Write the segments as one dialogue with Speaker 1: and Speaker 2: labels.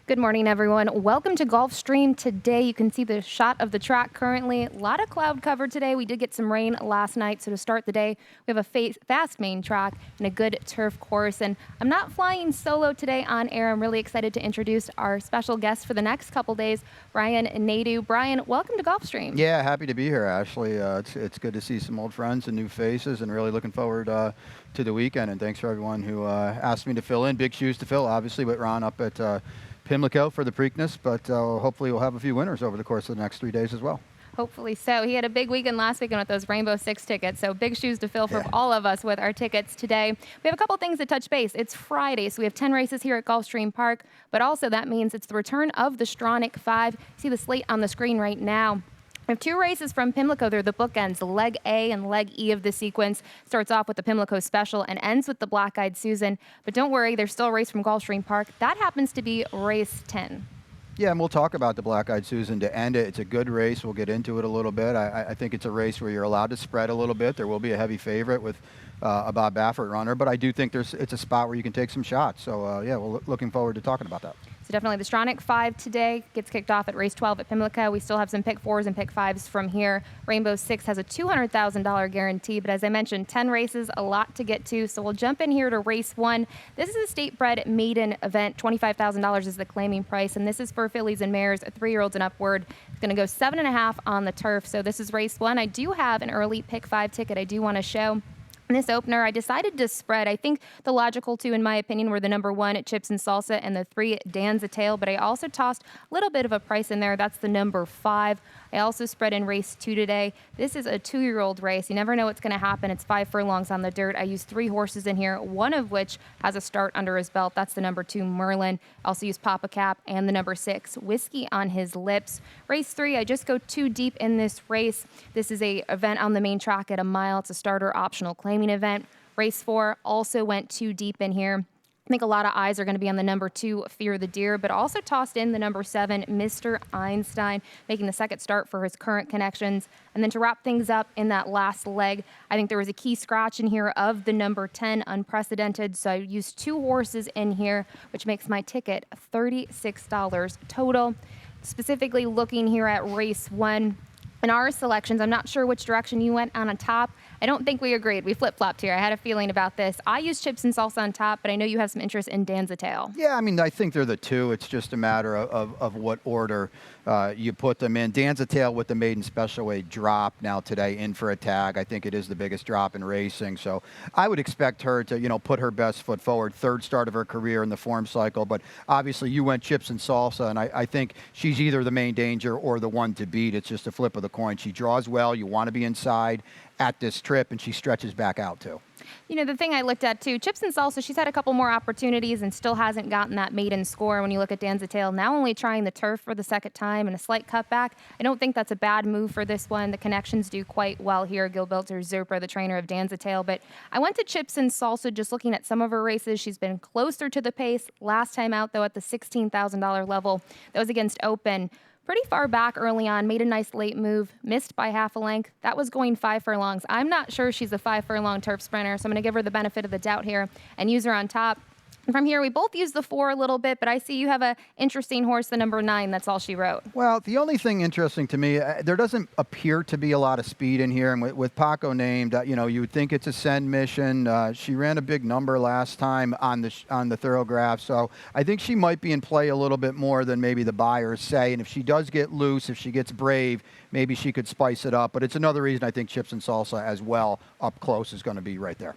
Speaker 1: Good morning, everyone. Welcome to Gulfstream. Today, you can see the shot of the track currently. A lot of cloud cover today. We did get some rain last night, so to start the day, we have a fast main track and a good turf course. And I'm not flying solo today on air. I'm really excited to introduce our special guest for the next couple days, Brian Nadeau. Brian, welcome to Gulfstream.
Speaker 2: Yeah, happy to be here, Ashley. It's good to see some old friends and new faces, and really looking forward to the weekend. And thanks for everyone who asked me to fill in. Big shoes to fill, obviously, with Ron up at Pimlico for the Preakness, but hopefully we'll have a few winners over the course of the next 3 days as well.
Speaker 1: Hopefully so. He had a big weekend last weekend with those Rainbow Six tickets, so big shoes to fill for all of us with our tickets today. We have a couple things to touch base. It's Friday, so we have 10 races here at Gulfstream Park, but also that means it's the return of the Stronach 5. You see the slate on the screen right now. We have two races from Pimlico. They're the bookends, leg A and leg E of the sequence. Starts off with the Pimlico Special and ends with the Black-Eyed Susan. But don't worry, there's still a race from Gulfstream Park. That happens to be race 10.
Speaker 2: Yeah, and we'll talk about the Black-Eyed Susan to end it. It's a good race. We'll get into it a little bit. I think it's a race where you're allowed to spread a little bit. There will be a heavy favorite with a Bob Baffert runner, but I do think it's a spot where you can take some shots. So, yeah, we're looking forward to talking about that.
Speaker 1: So definitely the Stronach 5 today gets kicked off at race 12 at Pimlico. We still have some pick 4s and pick 5s from here. Rainbow 6 has a $200,000 guarantee, but as I mentioned, 10 races, a lot to get to. So we'll jump in here to race 1. This is a state-bred maiden event. $25,000 is the claiming price, and this is for fillies and mares, 3-year-olds and upward. It's going to go 7.5 on the turf. So this is race 1. I do have an early pick 5 ticket I do want to show. In this opener, I decided to spread. I think the logical two, in my opinion, were the number 1 at Chips and Salsa and the 3 at Dan's a Tale, but I also tossed a little bit of a price in there. That's the number 5. I also spread in race 2 today. This is a 2-year-old race. You never know what's going to happen. It's 5 furlongs on the dirt. I used 3 horses in here, one of which has a start under his belt. That's the number 2, Merlin. I also used Papa Cap and the number 6, Whiskey on His Lips. Race 3, I just go too deep in this race. This is a event on the main track at a mile. It's a starter optional claiming event. Race 4 also went too deep in here. I think a lot of eyes are going to be on the number 2, Fear the Deer, but also tossed in the number 7, Mr. Einstein, making the second start for his current connections. And then to wrap things up in that last leg, I think there was a key scratch in here of the number 10, Unprecedented. So I used 2 horses in here, which makes my ticket $36 total. Specifically looking here at race 1. In our selections, I'm not sure which direction you went on top. I don't think we agreed. We flip-flopped here. I had a feeling about this. I used Chips and Salsa on top, but I know you have some interest in Dan's a Tale.
Speaker 2: Yeah, I mean, I think they're the 2. It's just a matter of what order you put them in. Dan's a Tale with the maiden special weight drop now today in for a tag. I think it is the biggest drop in racing. So I would expect her to, put her best foot forward. 3rd start of her career in the form cycle. But obviously you went Chips and Salsa, and I think she's either the main danger or the one to beat. It's just a flip of the coin. She draws well. You want to be inside at this trip, and she stretches back out too.
Speaker 1: The thing I looked at too, Chips and Salsa, she's had a couple more opportunities and still hasn't gotten that maiden score. When you look at Dan's a Tale, now only trying the turf for the second time and a slight cutback. I don't think that's a bad move for this one. The connections do quite well here. Gilbilter Zerpa, the trainer of Dan's a Tale. But I went to Chips and Salsa just looking at some of her races. She's been closer to the pace. Last time out, though, at the $16,000 level, that was against Open. Pretty far back early on, made a nice late move, missed by half a length. That was going 5 furlongs. I'm not sure she's a 5 furlong turf sprinter, so I'm going to give her the benefit of the doubt here and use her on top. And from here, we both use the 4 a little bit, but I see you have an interesting horse, the number 9. That's all she wrote.
Speaker 2: Well, the only thing interesting to me, there doesn't appear to be a lot of speed in here. And with Paco named, you would think it's a send mission. She ran a big number last time on the Thorograph, so I think she might be in play a little bit more than maybe the buyers say. And if she does get loose, if she gets brave, maybe she could spice it up. But it's another reason I think Chips and Salsa as well up close is going to be right there.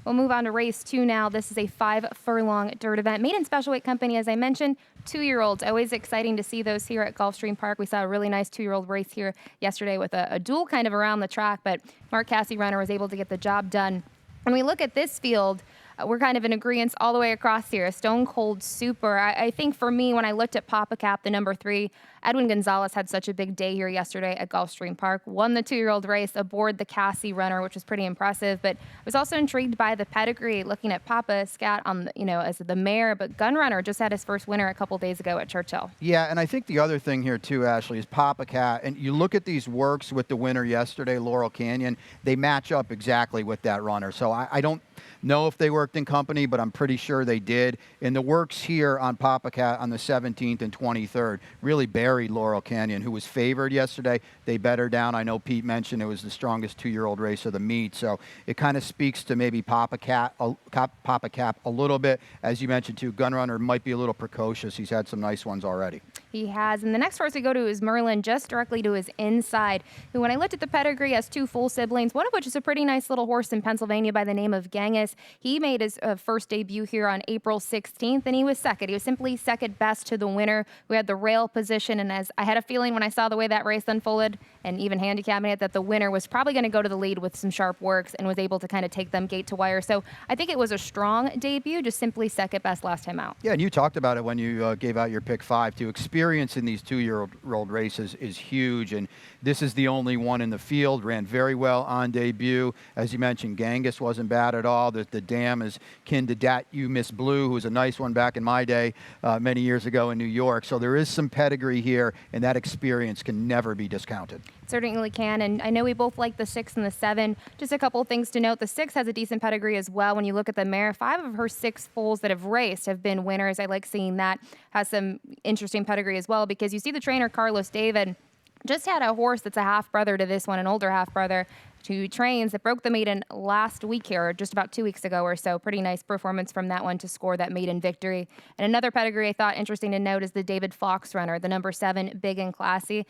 Speaker 1: We'll move on to race 2 now. This is a 5 furlong dirt event. Maiden Special Weight Company, as I mentioned, 2-year-olds. Always exciting to see those here at Gulfstream Park. We saw a really nice 2-year-old race here yesterday with a duel kind of around the track, but Mark Cassie runner was able to get the job done. When we look at this field, we're kind of in agreement all the way across here. A Stone Cold Super. I think for me, when I looked at Papa Cap, the number 3, Edwin Gonzalez had such a big day here yesterday at Gulfstream Park. Won the 2-year-old race aboard the Cassie runner, which was pretty impressive. But I was also intrigued by the pedigree, looking at Papa Scat on, as the mare. But Gunrunner just had his first winner a couple days ago at Churchill.
Speaker 2: Yeah, and I think the other thing here too, Ashley, is Papa Cat. And you look at these works with the winner yesterday, Laurel Canyon. They match up exactly with that runner. So I don't know if they worked in company, but I'm pretty sure they did. And the works here on Papa Cat on the 17th and 23rd really buried Laurel Canyon, who was favored yesterday. They bet her down. I know Pete mentioned it was the strongest 2-year-old race of the meet. So it kind of speaks to maybe Papa Cap a little bit. As you mentioned, too, Gunrunner might be a little precocious. He's had some nice ones already.
Speaker 1: He has. And the next horse we go to is Merlin, just directly to his inside, who, when I looked at the pedigree, has 2 full siblings, one of which is a pretty nice little horse in Pennsylvania by the name of Genghis. He made his first debut here on April 16th, and he was second. He was simply second best to the winner, who had the rail position. And as I had a feeling when I saw the way that race unfolded, and even handicapping it, that the winner was probably going to go to the lead with some sharp works and was able to kind of take them gate to wire. So I think it was a strong debut, just simply second best last time out.
Speaker 2: Yeah, and you talked about it when you gave out your pick 5 too. Experience in these 2-year-old races is huge, and this is the only one in the field. Ran very well on debut. As you mentioned, Genghis wasn't bad at all. The dam is kin to Dat You Miss Blue, who was a nice one back in my day many years ago in New York. So there is some pedigree here, and that experience can never be discounted.
Speaker 1: Certainly can, and I know we both like the 6 and the 7. Just a couple of things to note. The 6 has a decent pedigree as well. When you look at the mare, 5 of her 6 foals that have raced have been winners. I like seeing that. Has some interesting pedigree as well, because you see the trainer, Carlos David, just had a horse that's a half-brother to this one, an older half-brother, who trains, that broke the maiden last week here, just about 2 weeks ago or so. Pretty nice performance from that one to score that maiden victory. And another pedigree I thought interesting to note is the David Fox runner, the number 7, Big and Classy.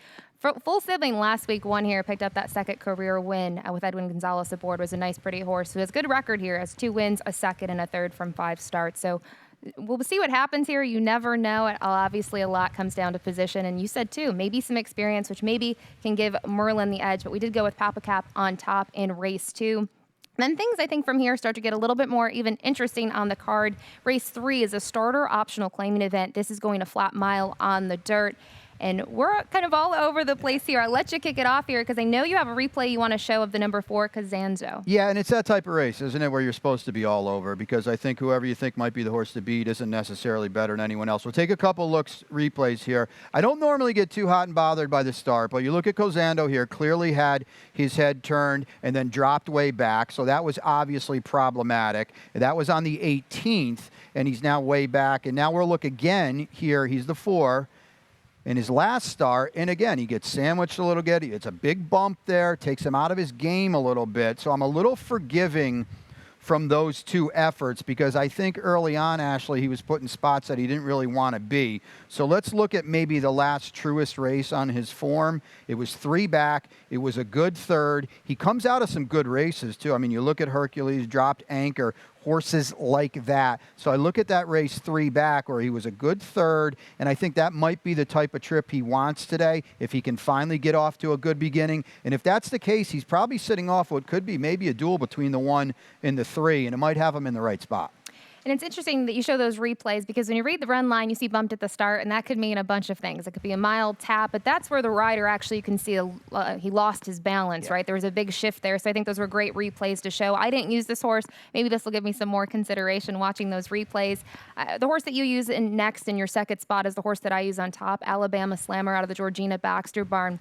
Speaker 1: Full sibling last week won here, picked up that second career win with Edwin Gonzalez aboard. Was a nice, pretty horse who has good record here, has 2 wins, a second and a third from 5 starts. So we'll see what happens here. You never know. Obviously, a lot comes down to position. And you said, too, maybe some experience, which maybe can give Merlin the edge. But we did go with Papa Cap on top in race 2. Then things, I think, from here start to get a little bit more even interesting on the card. Race 3 is a starter optional claiming event. This is going a flat mile on the dirt. And we're kind of all over the place here. I'll let you kick it off here because I know you have a replay you want to show of the number 4, Kazanzo.
Speaker 2: Yeah, and it's that type of race, isn't it, where you're supposed to be all over, because I think whoever you think might be the horse to beat isn't necessarily better than anyone else. We'll take a couple looks, replays here. I don't normally get too hot and bothered by the start, but you look at Kazanzo here, clearly had his head turned and then dropped way back, so that was obviously problematic. That was on the 18th, and he's now way back. And now we'll look again here. He's the 4. In his last start, and again, he gets sandwiched a little bit. It's a big bump there, takes him out of his game a little bit. So I'm a little forgiving from those 2 efforts, because I think early on, Ashley, he was put in spots that he didn't really want to be. So let's look at maybe the last truest race on his form. It was 3 back. It was a good third. He comes out of some good races, too. I mean, you look at Hercules, dropped Anchor, horses like that. So I look at that race 3 back where he was a good third, and I think that might be the type of trip he wants today if he can finally get off to a good beginning. And if that's the case, he's probably sitting off what could be maybe a duel between the 1 and the 3, and it might have him in the right spot.
Speaker 1: And it's interesting that you show those replays, because when you read the run line, you see bumped at the start, and that could mean a bunch of things. It could be a mild tap, but that's where the rider actually, you can see he lost his balance, right? There was a big shift there. So I think those were great replays to show. I didn't use this horse. Maybe this will give me some more consideration watching those replays. The horse that you use next in your second spot is the horse that I use on top, Alabama Slammer out of the Georgina Baxter barn.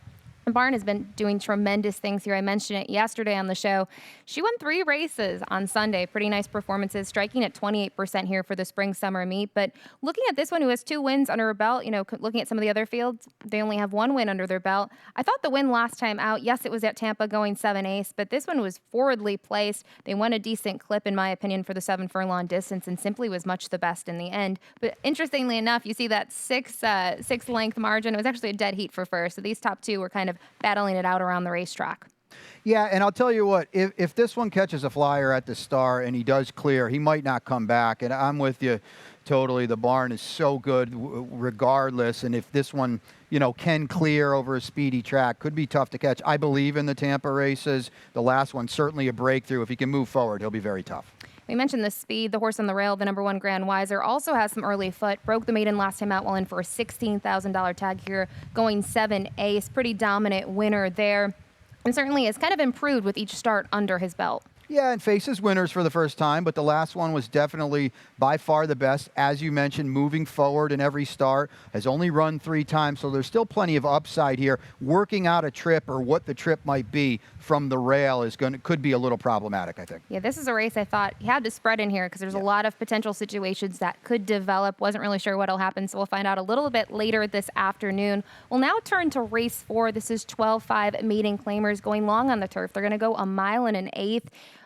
Speaker 1: Barn has been doing tremendous things here. I mentioned it yesterday on the show. She won 3 races on Sunday. Pretty nice performances, striking at 28% here for the spring-summer meet. But looking at this one, who has 2 wins under her belt, looking at some of the other fields, they only have 1 win under their belt. I thought the win last time out, yes, it was at Tampa going 7/8, but this one was forwardly placed. They won a decent clip, in my opinion, for the 7-furlong distance, and simply was much the best in the end. But interestingly enough, you see that 6-length margin. It was actually a dead heat for first. So these top 2 were kind of battling it out around the racetrack.
Speaker 2: Yeah, and I'll tell you what, if this one catches a flyer at the start and he does clear, he might not come back. And I'm with you totally. The barn is so good regardless. And if this one, can clear over a speedy track, could be tough to catch. I believe in the Tampa races. The last one, certainly a breakthrough. If he can move forward, he'll be very tough.
Speaker 1: We mentioned the speed. The horse on the rail, the number 1 Grand Wiser, also has some early foot. Broke the maiden last time out while in for a $16,000 tag here, going 7/8. Pretty dominant winner there. And certainly has kind of improved with each start under his belt.
Speaker 2: Yeah, and faces winners for the first time, but the last one was definitely by far the best. As you mentioned, moving forward in every start, has only run 3 times, so there's still plenty of upside here. Working out a trip or what the trip might be from the rail could be a little problematic, I think.
Speaker 1: Yeah, this is a race I thought you had to spread in here because there's a lot of potential situations that could develop. Wasn't really sure what'll happen, so we'll find out a little bit later this afternoon. We'll now turn to race 4. This is 12-5 maiden claimers going long on the turf. They're going to go 1 1/8 miles.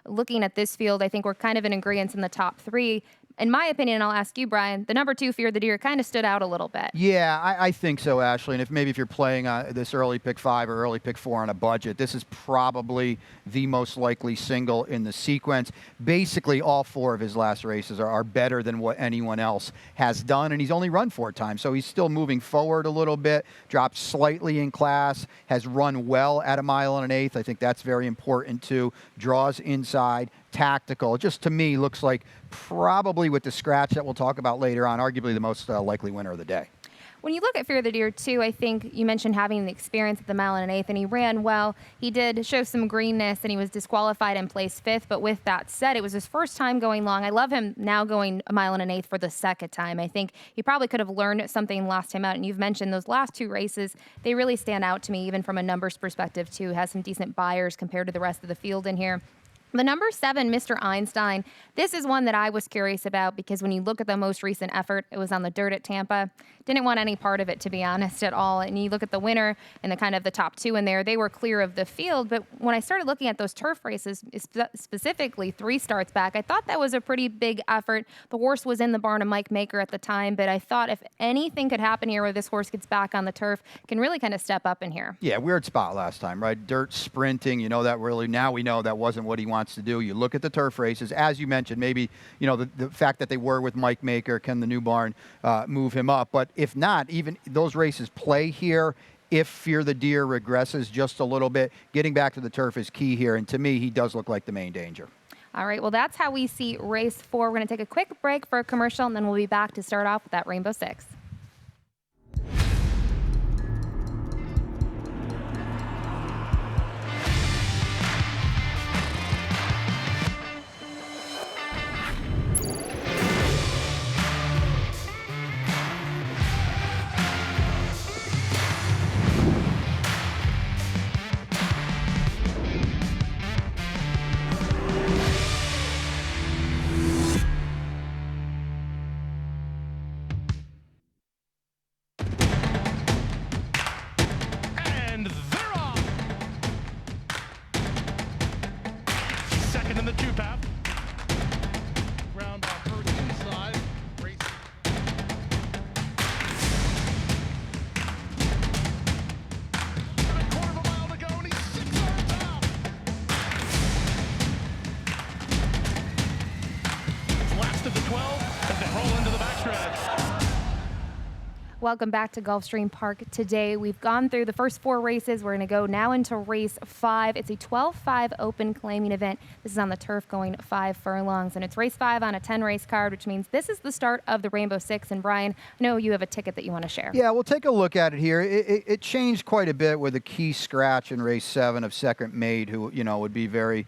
Speaker 1: Looking at this field, I think we're kind of in agreement in the top 3. In my opinion, I'll ask you, Brian, the number 2, Fear the Deer, kind of stood out a little bit.
Speaker 2: Yeah, I think so, Ashley. And if you're playing this early pick 5 or early pick 4 on a budget, this is probably the most likely single in the sequence. Basically, all 4 of his last races are better than what anyone else has done, and he's only run 4 times, so he's still moving forward a little bit, dropped slightly in class, has run well at 1 1/8 miles. I think that's very important too. Draws inside, tactical. Just to me looks like probably with the scratch that we'll talk about later on, arguably the most likely winner of the day.
Speaker 1: When you look at Fear the Deer, too, I think you mentioned having the experience at the 1 1/8 miles, and he ran well. He did show some greenness, and he was disqualified and placed 5th. But with that said, it was his first time going long. I love him now going 1 1/8 miles for the second time. I think he probably could have learned something last time out. And you've mentioned those last 2 races, they really stand out to me, even from a numbers perspective, too. Has some decent buyers compared to the rest of the field in here. The number 7, Mr. Einstein, this is one that I was curious about because when you look at the most recent effort, it was on the dirt at Tampa. Didn't want any part of it, to be honest, at all. And you look at the winner and the kind of the top 2 in there, they were clear of the field. But when I started looking at those turf races, specifically 3 starts back, I thought that was a pretty big effort. The horse was in the barn of Mike Maker at the time, but I thought if anything could happen here where this horse gets back on the turf, can really kind of step up in here.
Speaker 2: Yeah, weird spot last time, right? Dirt sprinting, now we know that wasn't what he wants to do. You look at the turf races, as you mentioned, maybe, the fact that they were with Mike Maker, can the new barn move him up? But if not, even those races play here. If Fear the Deer regresses just a little bit, getting back to the turf is key here. And to me, he does look like the main danger.
Speaker 1: All right, well, that's how we see race 4. We're going to take a quick break for a commercial, and then we'll be back to start off with that Rainbow 6.
Speaker 3: And they're off. Second in the 2-path. Ground off first inside. Race. A 1/4 mile to go, and he's 6 yards out. It's last of the 12 as they roll into the backstretch.
Speaker 1: Welcome back to Gulfstream Park today. We've gone through the first 4 races. We're going to go now into race 5. It's a 12-5 open claiming event. This is on the turf going 5 furlongs, and it's race 5 on a 10-race card, which means this is the start of the Rainbow 6. And Brian, I know you have a ticket that you want to share.
Speaker 2: Yeah, we'll take a look at it here. It changed quite a bit with a key scratch in race 7 of Second Maid, who, would be very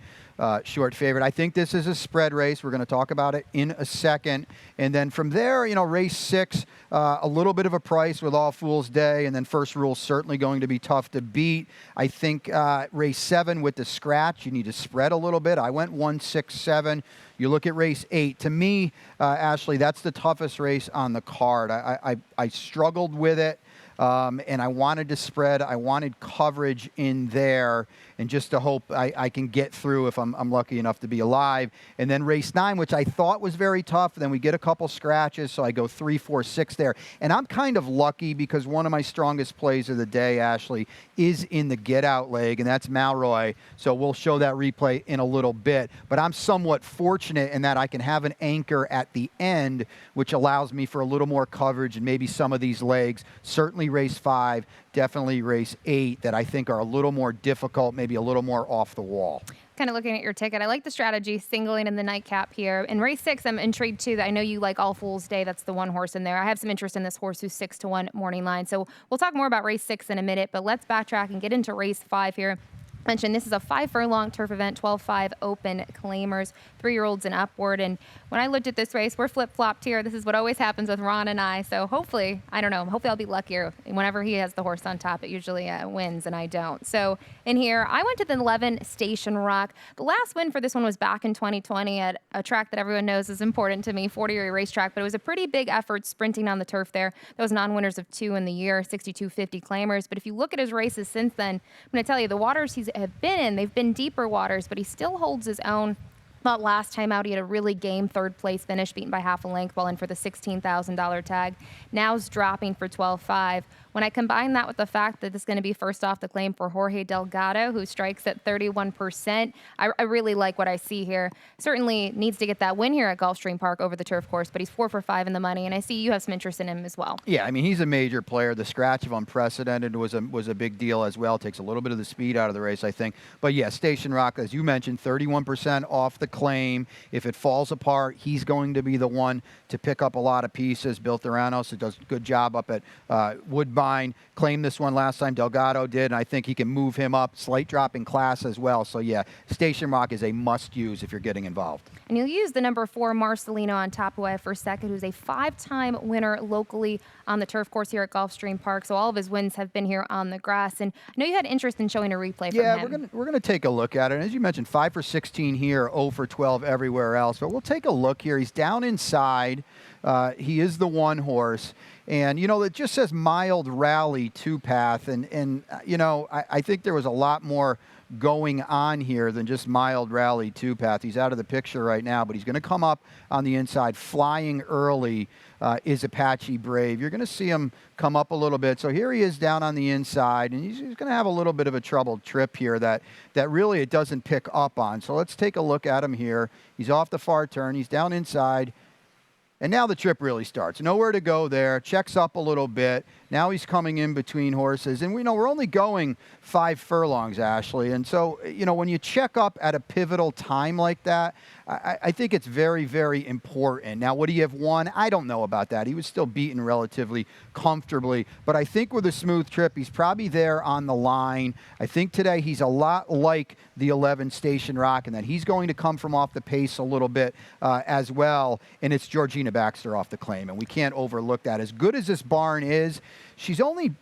Speaker 2: short favorite. I think this is a spread race. We're going to talk about it in a second. And then from there, race 6, a little bit of a price with All Fool's Day. And then First Rule certainly going to be tough to beat. I think race 7 with the scratch, you need to spread a little bit. I went 1, 6, 7. You look at race 8. To me, Ashley, that's the toughest race on the card. I struggled with it. And I wanted to spread. I wanted coverage in there, and just to hope I can get through if I'm lucky enough to be alive. And then race 9, which I thought was very tough. Then we get a couple scratches, so I go 3, 4, 6 there. And I'm kind of lucky because one of my strongest plays of the day, Ashley, is in the get-out leg, and that's Malroy. So we'll show that replay in a little bit. But I'm somewhat fortunate in that I can have an anchor at the end, which allows me for a little more coverage and maybe some of these legs. Certainly race 5, definitely race 8, that I think are a little more difficult, maybe a little more off the wall.
Speaker 1: Kind of looking at your ticket, I like the strategy, singling in the nightcap here. In race 6, I'm intrigued too. That I know you like All Fool's Day. That's the one horse in there. I have some interest in this horse who's 6-1 morning line. So we'll talk more about race 6 in a minute, but let's backtrack and get into race 5 here. Mentioned this is a 5 furlong turf event, 12-5 open claimers, 3-year-olds and upward. And when I looked at this race, we're flip-flopped here. This is what always happens with Ron and I. So hopefully, I don't know, hopefully I'll be luckier. Whenever he has the horse on top, it usually wins, and I don't. So in here, I went to the 11 Station Rock. The last win for this one was back in 2020 at a track that everyone knows is important to me, 40-area racetrack. But it was a pretty big effort sprinting on the turf there. Those non-winners of 2 in the year, 62.50 claimers. But if you look at his races since then, I'm going to tell you, the waters he's have been in, they've been deeper waters, but he still holds his own. Thought last time out he had a really game third place finish, beaten by half a length while in for the $16,000 tag. Now's dropping for 12-5. When I combine that with the fact that this is going to be first off the claim for Jorge Delgado, who strikes at 31%, I really like what I see here. Certainly needs to get that win here at Gulfstream Park over the turf course, but he's 4 for 5 in the money, and I see you have some interest in him as well.
Speaker 2: Yeah, I mean, he's a major player. The scratch of unprecedented was a big deal as well. Takes a little bit of the speed out of the race, I think. But yeah, Station Rock, as you mentioned, 31% off the claim. If it falls apart, he's going to be the one to pick up a lot of pieces. Bill Theranos does a good job up at Woodbine. Claimed this one last time. Delgado did, and I think he can move him up. Slight drop in class as well. So yeah, Station Rock is a must-use if you're getting involved.
Speaker 1: And you'll use the number 4 Marcelino on top, who I have for second, who's a 5-time winner locally on the turf course here at Gulfstream Park. So all of his wins have been here on the grass. And I know you had interest in showing a replay from him.
Speaker 2: Yeah, we're gonna take a look at it. And as you mentioned, 5 for 16 here, 0 for 12 everywhere else. But we'll take a look here. He's down inside. He is the one horse. And, you know, it just says mild rally 2-path. And you know, I think there was a lot more going on here than just mild rally 2-path. He's out of the picture right now, but he's going to come up on the inside. Flying early is Apache Brave. You're going to see him come up a little bit. So here he is down on the inside, and he's going to have a little bit of a troubled trip here that really it doesn't pick up on. So let's take a look at him here. He's off the far turn. He's down inside. And now the trip really starts. Nowhere to go there. Checks up a little bit. Now he's coming in between horses. And we know we're only going 5 furlongs, Ashley. And so, you know, when you check up at a pivotal time like that, I think it's very, very important. Now, would he have won? I don't know about that. He was still beaten relatively comfortably. But I think with a smooth trip, he's probably there on the line. I think today he's a lot like the 11 Station Rock, and that he's going to come from off the pace a little bit as well. And it's Georgina Baxter off the claim, and we can't overlook that. As good as this barn is, she's only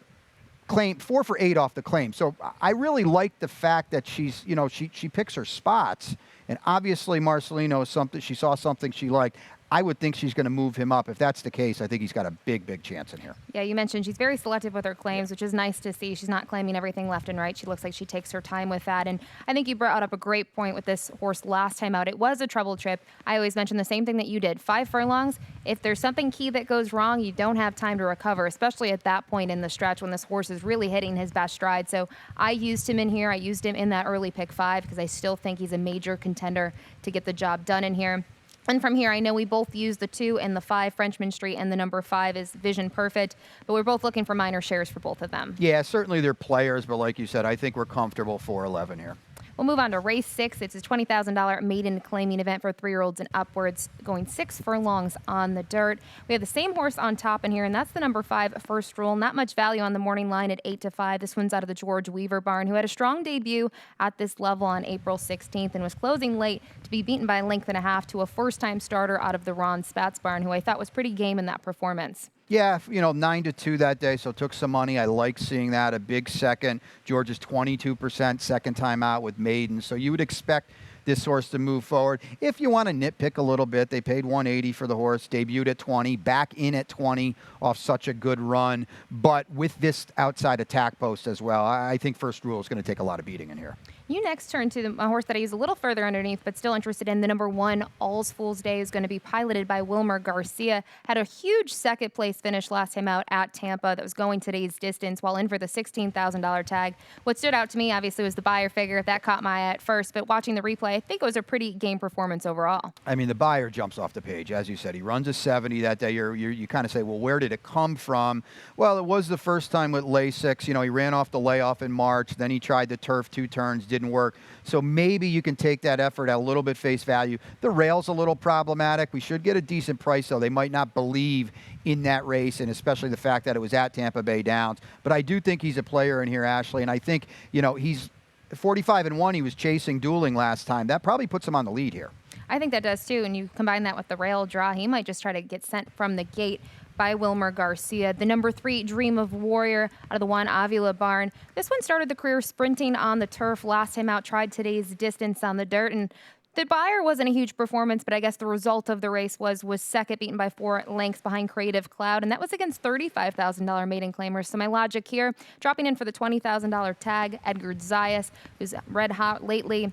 Speaker 2: claimed 4 for 8 off the claim. So I really like the fact that she's, you know, she picks her spots. And obviously Marcelino is something, she saw something she liked. I would think she's going to move him up. If that's the case, I think he's got a big, big chance in here.
Speaker 1: Yeah, you mentioned she's very selective with her claims, which is nice to see. She's not claiming everything left and right. She looks like she takes her time with that. And I think you brought up a great point with this horse last time out. It was a trouble trip. I always mention the same thing that you did. 5 furlongs. If there's something key that goes wrong, you don't have time to recover, especially at that point in the stretch when this horse is really hitting his best stride. So I used him in here. I used him in that early pick 5 because I still think he's a major contender to get the job done in here. And from here, I know we both use the 2 and the 5 Frenchman Street, and the number 5 is Vision Perfect, but we're both looking for minor shares for both of them.
Speaker 2: Yeah, certainly they're players, but like you said, I think we're comfortable for 11 here.
Speaker 1: We'll move on to race 6. It's a $20,000 maiden claiming event for 3-year-olds and upwards, going 6 furlongs on the dirt. We have the same horse on top in here, and that's the number 5 First Rule. Not much value on the morning line at 8-5. This one's out of the George Weaver barn, who had a strong debut at this level on April 16th and was closing late to be beaten by a length and a half to a first-time starter out of the Ron Spatz barn, who I thought was pretty game in that performance.
Speaker 2: Yeah, you know, 9-2 that day, so took some money. I like seeing that. A big second. George is 22% second time out with maiden, so you would expect this horse to move forward. If you want to nitpick a little bit, they paid $180 for the horse, debuted at 20, back in at 20 off such a good run, but with this outside attack post as well, I think First Rule is going to take a lot of beating in here.
Speaker 1: You next turn to a horse that I use a little further underneath, but still interested in. The number 1, All's Fool's Day, is going to be piloted by Wilmer Garcia. Had a huge second place finish last time out at Tampa that was going today's distance while in for the $16,000 tag. What stood out to me, obviously, was the buyer figure. That caught my eye at first, but watching the replay, I think it was a pretty game performance overall.
Speaker 2: I mean, the buyer jumps off the page. As you said, he runs a 70 that day. You kind of say, well, where did it come from? Well, it was the first time with Lasix. You know, he ran off the layoff in March. Then he tried the turf 2 turns, didn't work. So maybe you can take that effort at a little bit face value. The rail's a little problematic. We should get a decent price, though. They might not believe in that race, and especially the fact that it was at Tampa Bay Downs. But I do think he's a player in here, Ashley, and I think, you know, he's 45-1, he was chasing dueling last time. That probably puts him on the lead here.
Speaker 1: I think that does too. And you combine that with the rail draw, he might just try to get sent from the gate by Wilmer Garcia. The number 3, Dream of Warrior, out of the Juan Avila barn. This one started the career sprinting on the turf. Last time out, tried today's distance on the dirt. And the Buyer wasn't a huge performance, but I guess the result of the race was second, beaten by 4 lengths behind Creative Cloud, and that was against $35,000 maiden claimers. So my logic here, dropping in for the $20,000 tag, Edgar Zayas, who's red hot lately,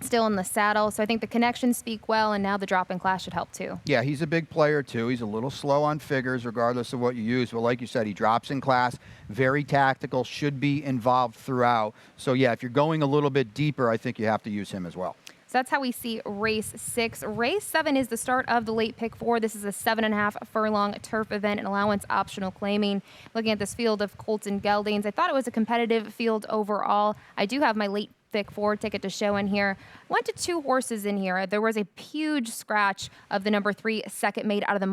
Speaker 1: still in the saddle. So I think the connections speak well, and now the drop in class should help too.
Speaker 2: Yeah, he's a big player too. He's a little slow on figures regardless of what you use. But like you said, he drops in class, very tactical, should be involved throughout. So yeah, if you're going a little bit deeper, I think you have to use him as well.
Speaker 1: So that's how we see race 6. Race 7 is the start of the late pick 4. This is a 7.5 furlong turf event and allowance optional claiming. Looking at this field of colts and geldings, I thought it was a competitive field overall. I do have my late pick 4 ticket to show in here. Went to 2 horses in here. There was a huge scratch of the number 3 second made out of the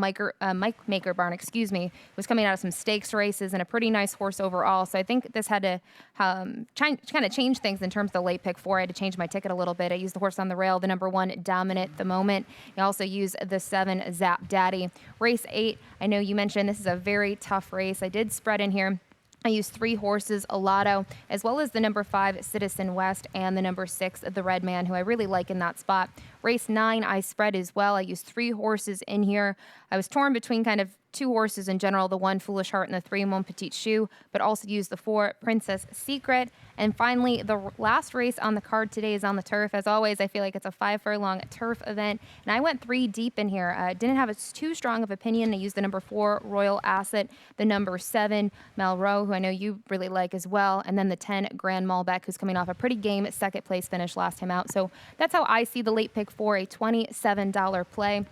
Speaker 1: Mike Maker barn, excuse me. It was coming out of some stakes races and a pretty nice horse overall. So I think this had to kind of change things in terms of the late pick 4. I had to change my ticket a little bit. I used the horse on the rail, the number 1 Dominant the Moment. I also used the 7 Zap Daddy. Race 8, I know you mentioned this is a very tough race. I did spread in here. I used 3 horses, a lotto, as well as the number 5, Citizen West, and the number 6, the Red Man, who I really like in that spot. Race 9, I spread as well. I used 3 horses in here. I was torn between kind of 2 horses in general, the 1, Foolish Heart, and the 3, Mon Petit Chou, but also used the 4, Princess Secret. And finally, the last race on the card today is on the turf. As always, I feel like it's a 5 furlong turf event, and I went 3 deep in here. Didn't have too strong of opinion. I used the number 4, Royal Asset, the number 7, Malraux, who I know you really like as well, and then the 10, Grand Malbec, who's coming off a pretty game second place finish last time out. So that's how I see the late pick for a $27 play.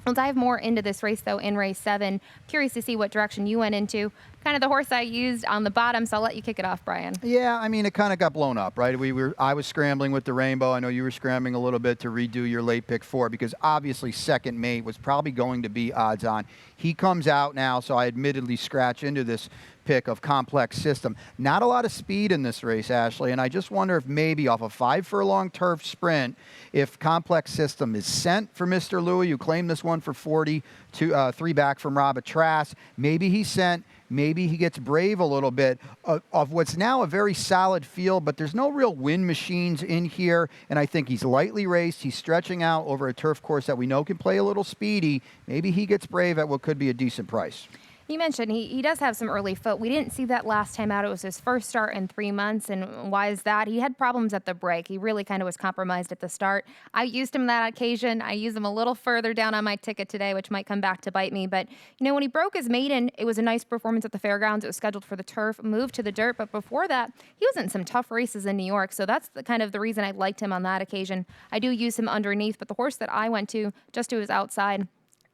Speaker 1: We'll dive more into this race, though, in race 7. Curious to see what direction you went into. Kind of the horse I used on the bottom, so I'll let you kick it off, Brian.
Speaker 2: Yeah, I mean, it kind of got blown up, right? I was scrambling with the Rainbow. I know you were scrambling a little bit to redo your late pick 4 because obviously second mate was probably going to be odds on. He comes out now, so I admittedly scratch into this pick of Complex System. Not a lot of speed in this race, Ashley, and I just wonder if maybe off a 5 furlong turf sprint, if Complex System is sent for Mr. Louis, who claimed this one for 40, 3 back from Robert Trask. Maybe he's sent. Maybe he gets brave a little bit of what's now a very solid field, but there's no real win machines in here, and I think he's lightly raced. He's stretching out over a turf course that we know can play a little speedy. Maybe he gets brave at what could be a decent price.
Speaker 1: You mentioned he does have some early foot. We didn't see that last time out. It was his first start in 3 months. And why is that? He had problems at the break. He really kind of was compromised at the start. I used him that occasion. I used him a little further down on my ticket today, which might come back to bite me. But, you know, when he broke his maiden, it was a nice performance at the fairgrounds. It was scheduled for the turf, moved to the dirt. But before that, he was in some tough races in New York. So that's the reason I liked him on that occasion. I do use him underneath, but the horse that I went to just to his outside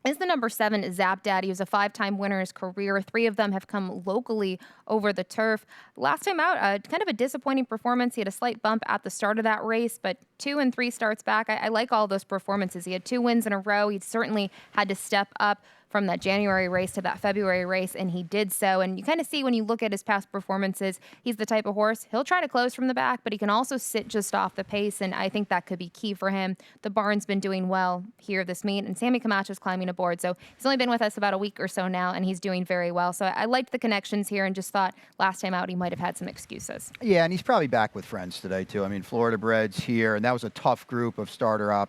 Speaker 1: is the number 7, Zap Daddy, who's a 5-time winner in his career. 3 of them have come locally over the turf. Last time out, kind of a disappointing performance. He had a slight bump at the start of that race, but 2 and 3 starts back. I like all those performances. He had 2 wins in a row. He certainly had to step up from that January race to that February race, and he did so. And you kind of see when you look at his past performances, he's the type of horse, he'll try to close from the back, but he can also sit just off the pace, and I think that could be key for him. The barn's been doing well here this meet, and Sammy Camacho's climbing aboard, so he's only been with us about a week or so now, and he's doing very well. So I liked the connections here and just thought last time out he might have had some excuses.
Speaker 2: Yeah, and he's probably back with friends today, too. I mean, Florida Breds here, and that was a tough group of starter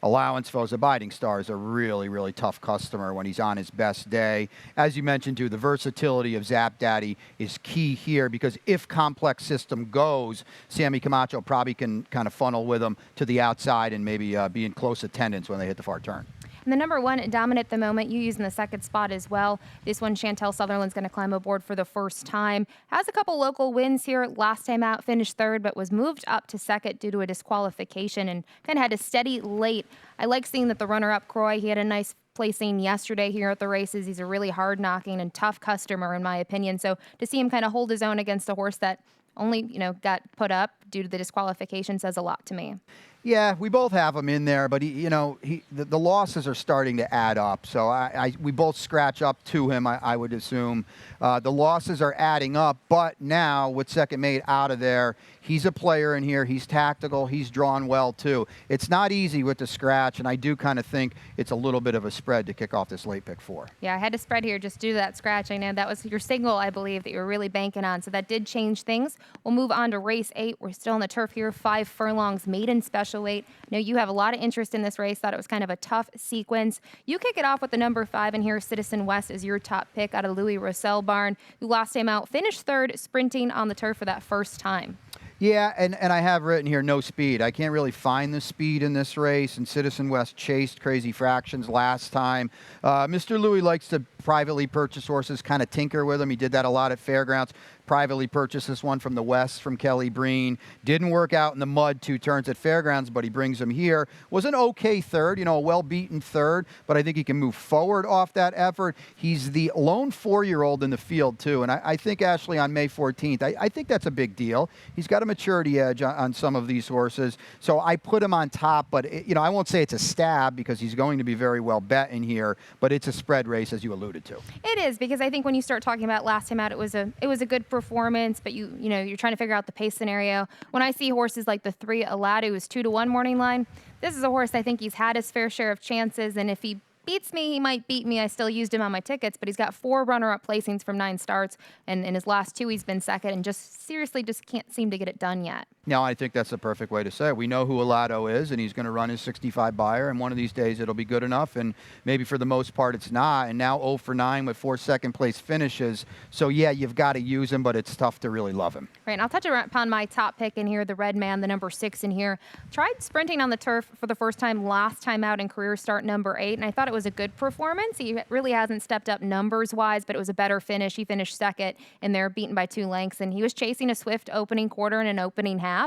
Speaker 2: allowance foes. Abiding Star is a really, really tough customer when he's on his best day. As you mentioned, too, the versatility of Zap Daddy is key here because if Complex System goes, Sammy Camacho probably can kind of funnel with him to the outside and maybe be in close attendance when they hit the far turn.
Speaker 1: And the number 1, Dominant the Moment, you use in the second spot as well. This one, Chantel Sutherland's going to climb aboard for the first time. Has a couple local wins here. Last time out, finished 3rd, but was moved up to 2nd due to a disqualification and kind of had to steady late. I like seeing that the runner-up, Croy, he had a nice placing yesterday here at the races. He's a really hard-knocking and tough customer, in my opinion. So to see him kind of hold his own against a horse that only, got put up due to the disqualification says a lot to me.
Speaker 2: Yeah, we both have him in there, but the losses are starting to add up. So we both scratch up to him. I would assume the losses are adding up. But now with second mate out of there, he's a player in here. He's tactical. He's drawn well too. It's not easy with the scratch, and I do kind of think it's a little bit of a spread to kick off this late pick 4.
Speaker 1: Yeah, I had to spread here just due to that scratch. I know that was your single, I believe, that you were really banking on. So that did change things. We'll move on to race 8. We're still on the turf here. 5 furlongs, maiden special weight. I know you have a lot of interest in this race. Thought it was kind of a tough sequence. You kick it off with the number 5 in here. Citizen West is your top pick out of Louis Rossell barn, who last time out finished 3rd sprinting on the turf for that first time.
Speaker 2: Yeah, and I have written here no speed. I can't really find the speed in this race, and Citizen West chased Crazy Fractions last time. Mr. Louis likes to privately purchase horses, kind of tinker with them. He did that a lot at fairgrounds. Privately purchased this one from the West from Kelly Breen. Didn't work out in the mud 2 turns at fairgrounds, but he brings him here. Was an okay 3rd, a well-beaten 3rd, but I think he can move forward off that effort. He's the lone 4-year-old in the field, too, and I think, Ashley, on May 14th, I think that's a big deal. He's got a maturity edge on some of these horses, so I put him on top, but, I won't say it's a stab because he's going to be very well bet in here, but it's a spread race, as you alluded to.
Speaker 1: It is, because I think when you start talking about last time out, it was a good performance, but you're trying to figure out the pace scenario. When I see horses like the 3 Alado, who's 2-1 morning line, this is a horse I think he's had his fair share of chances, and if he beats me, he might beat me. I still used him on my tickets, but he's got 4 runner-up placings from 9 starts, and in his last 2, he's been second, and seriously can't seem to get it done yet.
Speaker 2: No, I think that's the perfect way to say it. We know who Alado is, and he's going to run his 65 buyer, and one of these days it'll be good enough, and maybe for the most part it's not. And now 0 for 9 with 4 second-place finishes. So, yeah, you've got to use him, but it's tough to really love him.
Speaker 1: Right, and I'll touch upon my top pick in here, the Red Man, the number 6 in here. Tried sprinting on the turf for the first time last time out in career start number 8, and I thought it was a good performance. He really hasn't stepped up numbers-wise, but it was a better finish. He finished second, and they're beaten by 2 lengths, and he was chasing a swift opening quarter and an opening half.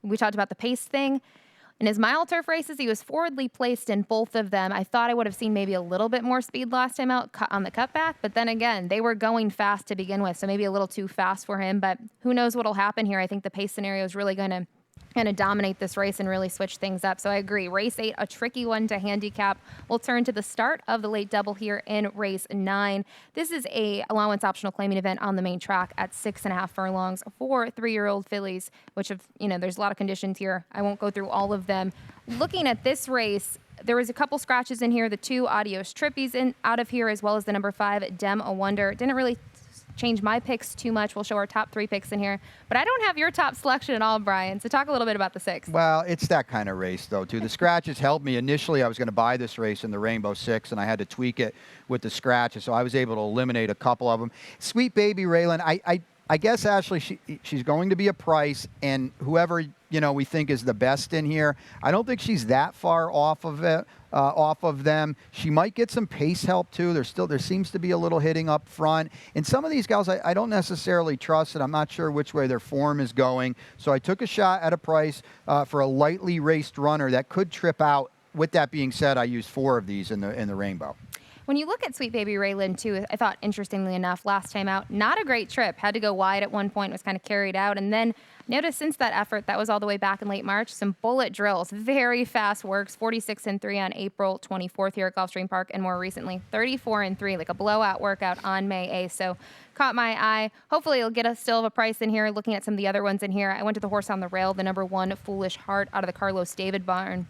Speaker 1: We talked about the pace thing. In his mile turf races, he was forwardly placed in both of them. I thought I would have seen maybe a little bit more speed last time out on the cutback, but then again, they were going fast to begin with, so maybe a little too fast for him, but who knows what will happen here. I think the pace scenario is really going to dominate this race and really switch things up. So I agree. Race 8, a tricky one to handicap. We'll turn to the start of the late double here in race 9. This is a allowance optional claiming event on the main track at 6.5 furlongs for 3-year-old fillies, which there's a lot of conditions here. I won't go through all of them. Looking at this race, there was a couple scratches in here. The 2 Adios Trippies out of here, as well as the number 5 Dem a Wonder. Didn't really change my picks too much. We'll show our top 3 picks in here, but I don't have your top selection at all, Brian. So talk a little bit about the 6.
Speaker 2: Well, it's that kind of race, though, too. The scratches helped me. Initially, I was going to buy this race in the Rainbow 6, and I had to tweak it with the scratches, so I was able to eliminate a couple of them. Sweet Baby Raylan, I guess, Ashley, she's going to be a price, and whoever we think is the best in here, I don't think she's that far off of it. Off of them. She might get some pace help too. There seems to be a little hitting up front. And some of these gals I don't necessarily trust, and I'm not sure which way their form is going. So I took a shot at a price for a lightly raced runner that could trip out. With that being said, I used 4 of these in the Rainbow.
Speaker 1: When you look at Sweet Baby Raylan, too, I thought, interestingly enough, last time out, not a great trip. Had to go wide at one point, was kind of carried out. And then notice since that effort, that was all the way back in late March, some bullet drills, very fast works, 46-3 on April 24th here at Gulfstream Park, and more recently, 34-3, like a blowout workout on May 8th. So caught my eye. Hopefully it'll get us still of a price in here. Looking at some of the other ones in here, I went to the horse on the rail, the number 1 Foolish Heart out of the Carlos David barn.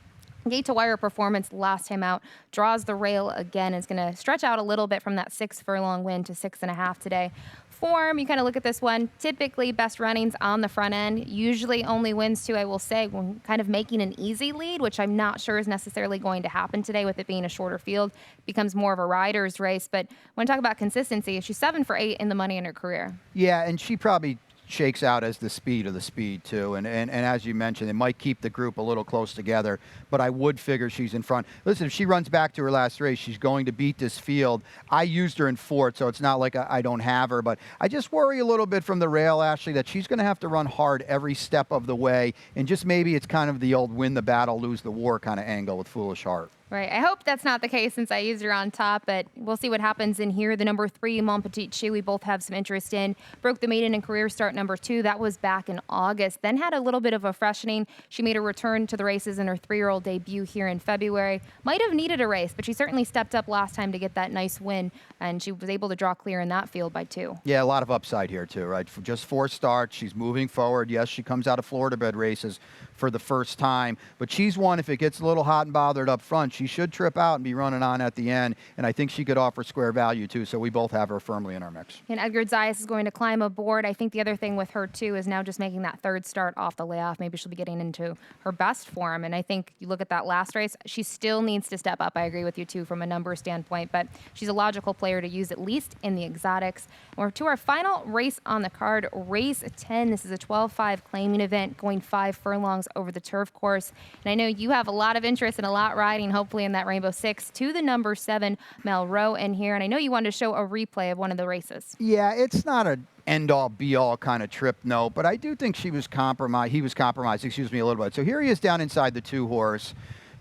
Speaker 1: Gate to wire performance last time out, draws the rail again. It's going to stretch out a little bit from that 6 furlong win to 6.5 today. Form, you kind of look at this one, typically best runnings on the front end, usually only wins to, I will say, when kind of making an easy lead, which I'm not sure is necessarily going to happen today with it being a shorter field. It becomes more of a rider's race. But when I talk about consistency, she's 7 for 8 in the money in her career.
Speaker 2: Yeah, and she probably shakes out as the speed of the speed too, and as you mentioned, it might keep the group a little close together, but I would figure she's in front. Listen, if she runs back to her last race, she's going to beat this field. I used her in 4th, so it's not like I don't have her, but I just worry a little bit from the rail, Ashley, that she's going to have to run hard every step of the way, and just maybe it's kind of the old win the battle, lose the war kind of angle with Foolish Heart.
Speaker 1: Right. I hope that's not the case since I used her on top, but we'll see what happens in here. The number 3, Mon Petit Choux, we both have some interest in. Broke the maiden and career start number 2. That was back in August. Then had a little bit of a freshening. She made a return to the races in her 3-year-old debut here in February. Might have needed a race, but she certainly stepped up last time to get that nice win, and she was able to draw clear in that field by 2.
Speaker 2: Yeah, a lot of upside here too, right? For just 4 starts, she's moving forward. Yes, she comes out of Florida bred races for the first time, but she's one, if it gets a little hot and bothered up front, she should trip out and be running on at the end, and I think she could offer square value too, so we both have her firmly in our mix.
Speaker 1: And Edgar Zayas is going to climb aboard. I think the other thing with her, too, is now just making that 3rd start off the layoff. Maybe she'll be getting into her best form. And I think you look at that last race, she still needs to step up. I agree with you, too, from a number standpoint. But she's a logical player to use, at least in the exotics. We're to our final race on the card, race 10. This is a 12-5 claiming event going 5 furlongs over the turf course. And I know you have a lot of interest and a lot riding, hopefully, in that Rainbow 6 to the number 7, Melrose in here. And I know you wanted to show a replay of one of the races.
Speaker 2: Yeah, it's not an end-all, be-all kind of trip, no, but I do think he was compromised, excuse me, a little bit. So here he is down inside the 2-horse,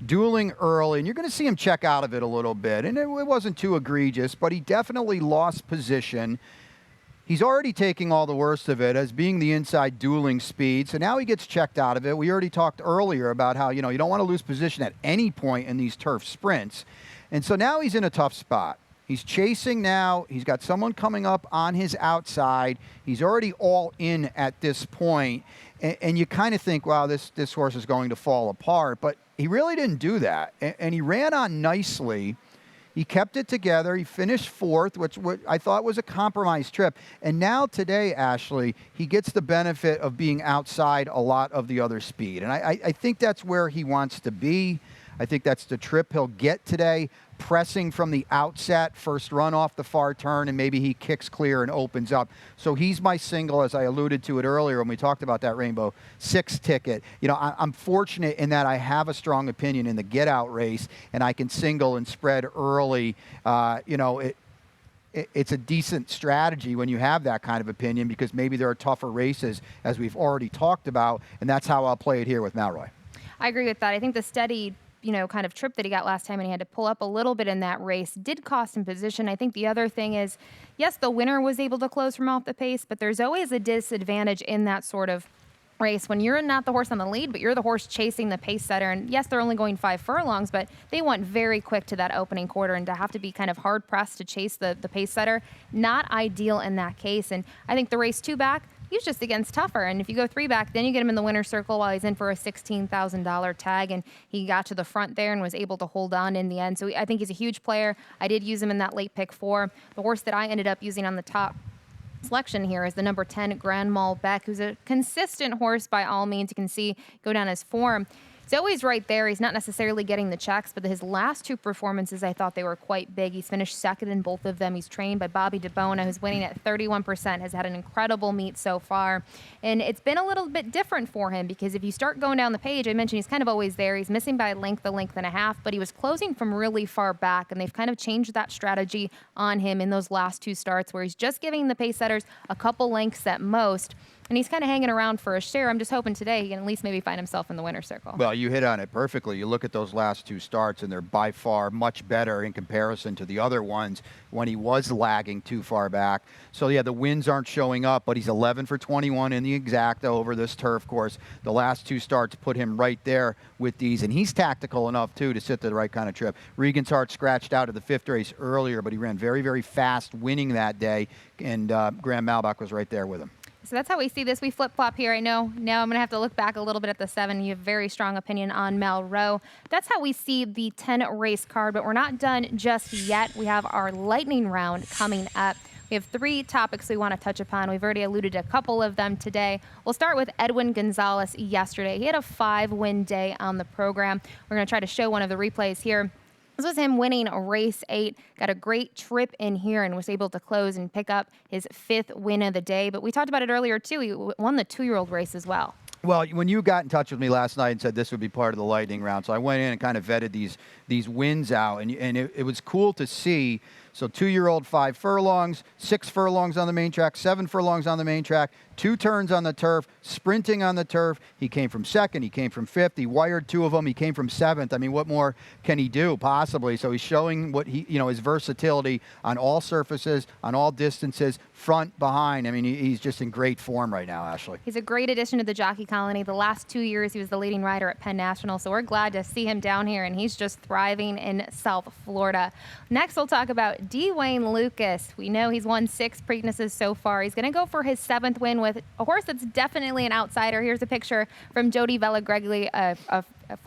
Speaker 2: dueling early, and you're going to see him check out of it a little bit. And it wasn't too egregious, but he definitely lost position. He's already taking all the worst of it as being the inside dueling speed. So now he gets checked out of it. We already talked earlier about how, you don't want to lose position at any point in these turf sprints. And so now he's in a tough spot. He's chasing now. He's got someone coming up on his outside. He's already all in at this point. And you kind of think, wow, this horse is going to fall apart. But he really didn't do that. And he ran on nicely. He kept it together. He finished 4th, which I thought was a compromise trip. And now today, Ashley, he gets the benefit of being outside a lot of the other speed. And I think that's where he wants to be. I think that's the trip he'll get today, pressing from the outset, first run off the far turn, and maybe he kicks clear and opens up. So he's my single, as I alluded to it earlier when we talked about that Rainbow 6 ticket. I'm fortunate in that I have a strong opinion in the get-out race, and I can single and spread early. It's a decent strategy when you have that kind of opinion because maybe there are tougher races, as we've already talked about, and that's how I'll play it here with Malroy.
Speaker 1: I agree with that. I think the steady kind of trip that he got last time and he had to pull up a little bit in that race did cost him position. I think the other thing is, yes, the winner was able to close from off the pace, but there's always a disadvantage in that sort of race when you're not the horse on the lead, but you're the horse chasing the pace setter. And yes, they're only going 5 furlongs, but they went very quick to that opening quarter, and to have to be kind of hard pressed to chase the pace setter, not ideal in that case. And I think the race 2 back, he's just against tougher. And if you go 3 back, then you get him in the winner's circle while he's in for a $16,000 tag. And he got to the front there and was able to hold on in the end. So I think he's a huge player. I did use him in that late pick 4. The horse that I ended up using on the top selection here is the number 10, Grand Malbec, who's a consistent horse by all means. You can see go down his form. He's always right there. He's not necessarily getting the checks, but his last 2 performances, I thought they were quite big. He's finished 2nd in both of them. He's trained by Bobby DeBona, who's winning at 31%, has had an incredible meet so far. And it's been a little bit different for him because if you start going down the page, I mentioned he's kind of always there. He's missing by a length and a half, but he was closing from really far back, and they've kind of changed that strategy on him in those last 2 starts where he's just giving the pace setters a couple lengths at most. And he's kind of hanging around for a share. I'm just hoping today he can at least maybe find himself in the winner's circle.
Speaker 2: Well, you hit on it perfectly. You look at those last 2 starts, and they're by far much better in comparison to the other ones when he was lagging too far back. So, yeah, the wins aren't showing up, but he's 11 for 21 in the exacta over this turf course. The last 2 starts put him right there with these, and he's tactical enough, too, to sit to the right kind of trip. Regan's Heart scratched out of the 5th race earlier, but he ran very, very fast winning that day, and Grand Malbec was right there with him.
Speaker 1: So that's how we see this. We flip-flop here. I know now I'm going to have to look back a little bit at the 7. You have a very strong opinion on Melrose. That's how we see the 10 race card, but we're not done just yet. We have our lightning round coming up. We have 3 topics we want to touch upon. We've already alluded to a couple of them today. We'll start with Edwin Gonzalez yesterday. He had a 5-win day on the program. We're going to try to show one of the replays here. This was him winning race 8, got a great trip in here and was able to close and pick up his 5th win of the day. But we talked about it earlier, too. He won the 2-year-old race as well.
Speaker 2: Well, when you got in touch with me last night and said this would be part of the lightning round, so I went in and kind of vetted these wins out, and it was cool to see So 2-year-old 5 furlongs, 6 furlongs on the main track, 7 furlongs on the main track, 2 turns on the turf, sprinting on the turf. He came from 2nd, he came from 5th, he wired 2 of them, he came from 7th. I mean, what more can he do possibly? So he's showing what he, his versatility on all surfaces, on all distances, front, behind. I mean, he's just in great form right now, Ashley.
Speaker 1: He's a great addition to the jockey colony. The last 2 years, he was the leading rider at Penn National, so we're glad to see him down here, and he's just thriving in South Florida. Next, we'll talk about Wayne Lucas. We know he's won 6 Preaknesses so far. He's going to go for his 7th win with a horse that's definitely an outsider. Here's a picture from Jody Vella-Gregli,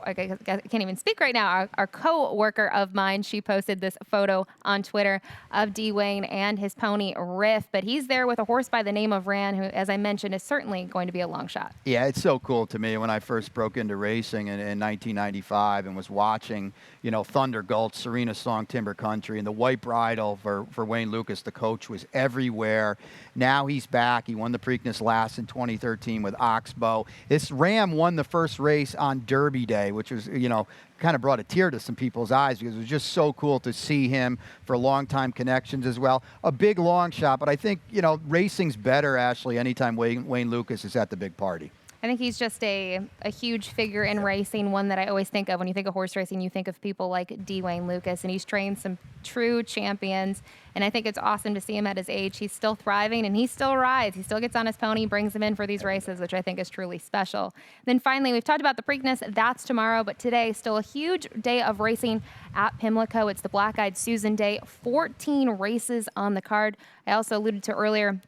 Speaker 1: I can't even speak right now, our co-worker of mine. She posted this photo on Twitter of Wayne and his pony Riff, but he's there with a horse by the name of Ran, who, as I mentioned, is certainly going to be a long shot.
Speaker 2: Yeah, it's so cool to me when I first broke into racing in 1995 and was watching, Thunder Gulch, Serena Song, Timber Country, and the white bridle for Wayne Lucas, the coach, was everywhere. Now he's back. He won the Preakness last in 2013 with Oxbow. This Ram won the first race on Derby Day, which was, kind of brought a tear to some people's eyes because it was just so cool to see him for long-time connections as well. A big long shot, but I think, racing's better, Ashley, anytime Wayne Lucas is at the big party.
Speaker 1: I think he's just a huge figure in racing, one that I always think of when you think of horse racing. You think of people like Wayne Lucas, and he's trained some true champions, and I think it's awesome to see him at his age. He's still thriving, and he still rides. He still gets on his pony, brings him in for these races, which I think is truly special. Then finally, we've talked about the Preakness. That's tomorrow, but today, still a huge day of racing at Pimlico. It's the Black-Eyed Susan Day, 14 races on the card. I also alluded to earlier,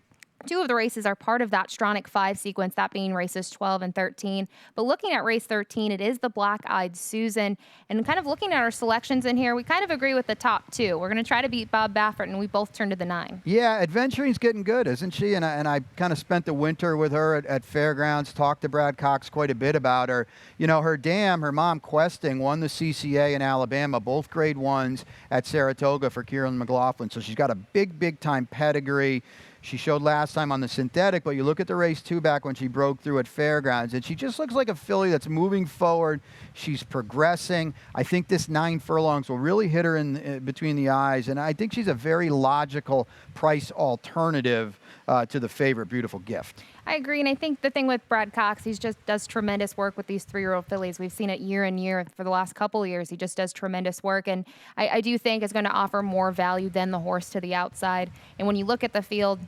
Speaker 1: 2 of the races are part of that Stronach 5 sequence, that being races 12 and 13. But looking at race 13, it is the Black-Eyed Susan. And kind of looking at our selections in here, we kind of agree with the top 2. We're going to try to beat Bob Baffert, and we both turn to the 9.
Speaker 2: Yeah, Adventuring's getting good, isn't she? And I kind of spent the winter with her at Fairgrounds, talked to Brad Cox quite a bit about her. Her mom, Questing, won the CCA in Alabama, both grade 1s at Saratoga for Kieran McLaughlin. So she's got a big time pedigree. She showed last time on the synthetic, but you look at the race 2 back when she broke through at Fairgrounds, and she just looks like a filly that's moving forward. She's progressing. I think this 9 furlongs will really hit her in between the eyes, and I think she's a very logical price alternative to the favorite Beautiful Gift.
Speaker 1: I agree, and I think the thing with Brad Cox, he just does tremendous work with these 3-year-old fillies. We've seen it year and year for the last couple of years. He just does tremendous work, and I do think it's going to offer more value than the horse to the outside. And when you look at the field,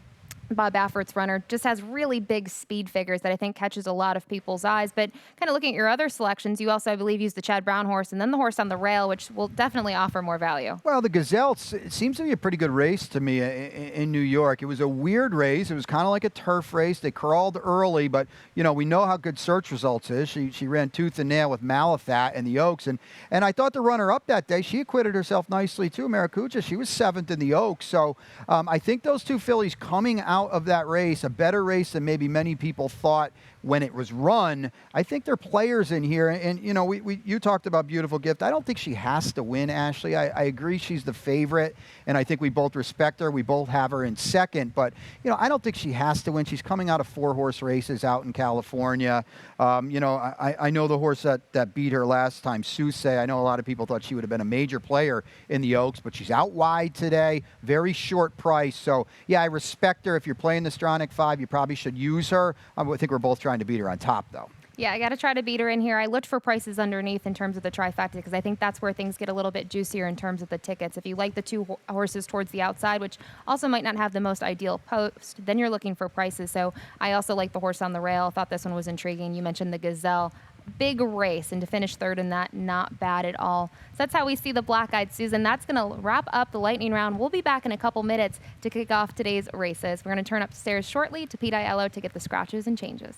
Speaker 1: Bob Baffert's runner just has really big speed figures that I think catches a lot of people's eyes. But kind of looking at your other selections, you also, I believe, use the Chad Brown horse and then the horse on the rail, which will definitely offer more value.
Speaker 2: Well, the Gazelle, it seems to be a pretty good race to me in New York. It was a weird race. It was kind of like a turf race. They crawled early, but, we know how good search results is. She ran tooth and nail with Malathat in the Oaks. And I thought the runner-up that day, she acquitted herself nicely, too. Maracuja, she was 7th in the Oaks. So I think those 2 fillies coming out of that race, a better race than maybe many people thought when it was run. I think they're players in here, and you talked about Beautiful Gift. I don't think she has to win, Ashley. I agree she's the favorite, and I think we both respect her. We both have her in 2nd, but I don't think she has to win. She's coming out of 4-horse races out in California. I know the horse that beat her last time, Suse. I know a lot of people thought she would have been a major player in the Oaks, but she's out wide today, very short price. So yeah, I respect her. If you're playing the Stronach 5, you probably should use her. I think we're both trying to beat her on top, though.
Speaker 1: Yeah, I got to try to beat her in here. I looked for prices underneath in terms of the trifecta because I think that's where things get a little bit juicier in terms of the tickets. If you like the 2 horses towards the outside, which also might not have the most ideal post, then you're looking for prices. So I also like the horse on the rail. Thought this one was intriguing. You mentioned the Gazelle. Big race, and to finish 3rd in that, not bad at all. So that's how we see the Black-Eyed Susan. That's going to wrap up the lightning round. We'll be back in a couple minutes to kick off today's races. We're going to turn upstairs shortly to Pete Aiello to get the scratches and changes.